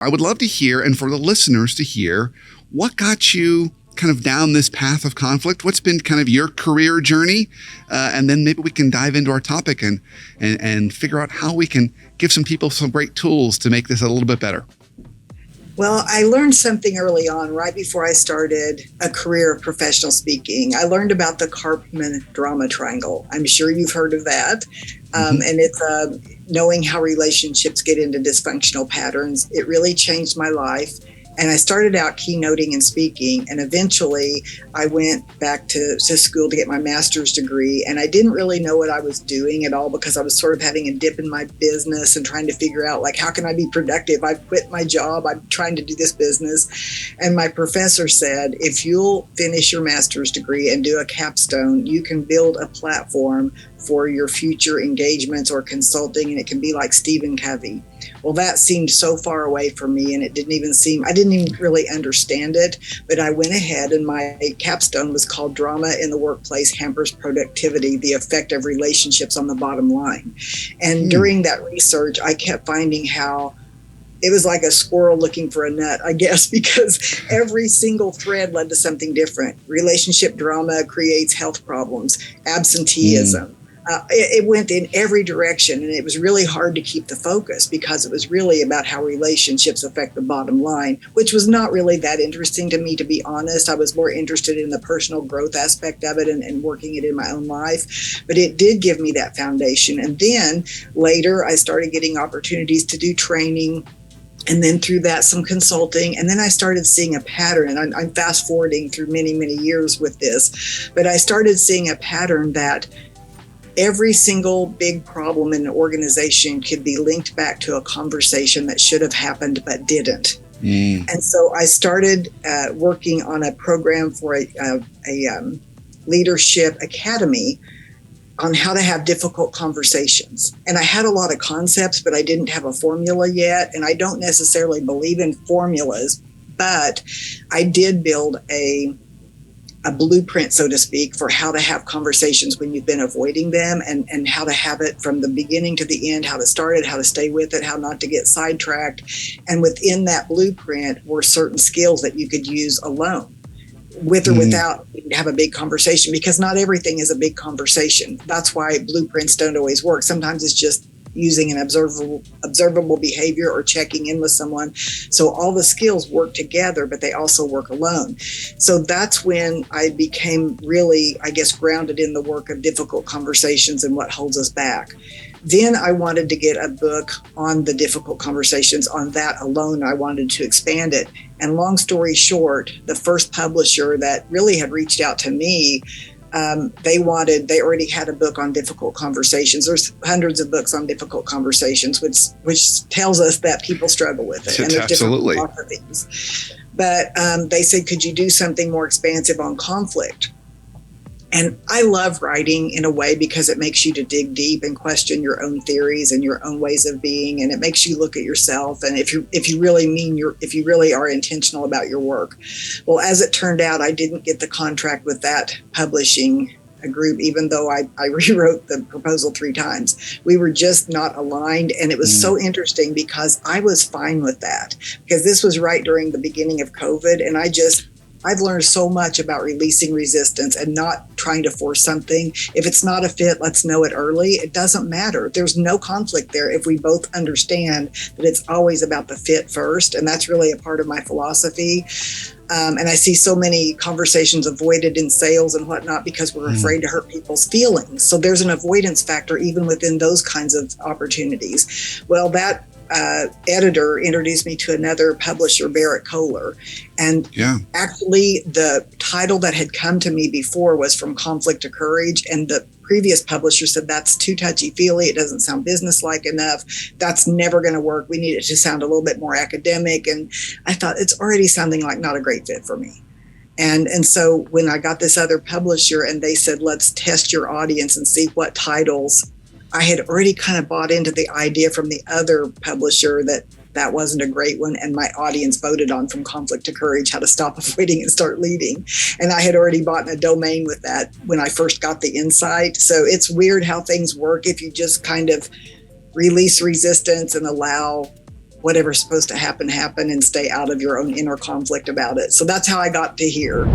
I would love to hear, and for the listeners to hear, what got you kind of down this path of conflict? What's been kind of your career journey? And then maybe we can dive into our topic and figure out how we can give some people some great tools to make this a little bit better. Well, I learned something early on, right before I started a career of professional speaking. I learned about the Karpman drama triangle. I'm sure you've heard of that. And it's knowing how relationships get into dysfunctional patterns. It really changed my life. And I started out keynoting and speaking, and eventually I went back to school to get my master's degree. And I didn't really know what I was doing at all because I was sort of having a dip in my business and trying to figure out, like, how can I be productive? I've quit my job. I'm trying to do this business. And my professor said, if you'll finish your master's degree and do a capstone, you can build a platform for your future engagements or consulting, and it can be like Stephen Covey. Well, that seemed so far away from me, and I didn't even really understand it. But I went ahead, and my capstone was called Drama in the Workplace Hampers Productivity, the Effect of Relationships on the Bottom Line. And during that research, I kept finding how it was like a squirrel looking for a nut, I guess, because every single thread led to something different. Relationship drama creates health problems, absenteeism. It went in every direction, and it was really hard to keep the focus because it was really about how relationships affect the bottom line, which was not really that interesting to me, to be honest. I was more interested in the personal growth aspect of it and working it in my own life. But it did give me that foundation. And then later, I started getting opportunities to do training. And then through that, some consulting. And then I started seeing a pattern. And I'm fast forwarding through many, many years with this. But I started seeing a pattern that every single big problem in an organization could be linked back to a conversation that should have happened but didn't. And so I started working on a program for a leadership academy on how to have difficult conversations. And I had a lot of concepts, but I didn't have a formula yet. And I don't necessarily believe in formulas, but I did build a blueprint, so to speak, for how to have conversations when you've been avoiding them, and how to have it from the beginning to the end, how to start it, how to stay with it, how not to get sidetracked. And within that blueprint were certain skills that you could use alone, with or without have a big conversation, because not everything is a big conversation. That's why blueprints don't always work. Sometimes it's just using an observable behavior or checking in with someone. So all the skills work together, but they also work alone. So that's when I became really, I guess, grounded in the work of difficult conversations and what holds us back. Then I wanted to get a book on the difficult conversations. On that alone, I wanted to expand it. And long story short, the first publisher that really had reached out to me, they already had a book on difficult conversations. There's hundreds of books on difficult conversations, which tells us that people struggle with it. And there's Absolutely. different philosophies. But they said, could you do something more expansive on conflict? And I love writing in a way because it makes you to dig deep and question your own theories and your own ways of being, and it makes you look at yourself. And if you really are intentional about your work. Well, as it turned out, I didn't get the contract with that publishing group, even though I rewrote the proposal 3 times. We were just not aligned. And it was so interesting because I was fine with that, because this was right during the beginning of COVID. And I've learned so much about releasing resistance and not trying to force something. If it's not a fit, let's know it early. It doesn't matter. There's no conflict there if we both understand that it's always about the fit first. And that's really a part of my philosophy. And I see so many conversations avoided in sales and whatnot because we're afraid to hurt people's feelings. So there's an avoidance factor even within those kinds of opportunities. Well, that editor introduced me to another publisher, Barrett Kohler. And actually the title that had come to me before was From Conflict to Courage. And the previous publisher said, that's too touchy-feely. It doesn't sound businesslike enough. That's never going to work. We need it to sound a little bit more academic. And I thought, it's already sounding like not a great fit for me. And so when I got this other publisher and they said, let's test your audience and see what titles, I had already kind of bought into the idea from the other publisher that wasn't a great one. And my audience voted on From Conflict to Courage, how to stop avoiding and start leading. And I had already bought a domain with that when I first got the insight. So it's weird how things work if you just kind of release resistance and allow whatever's supposed to happen, happen, and stay out of your own inner conflict about it. So that's how I got to here.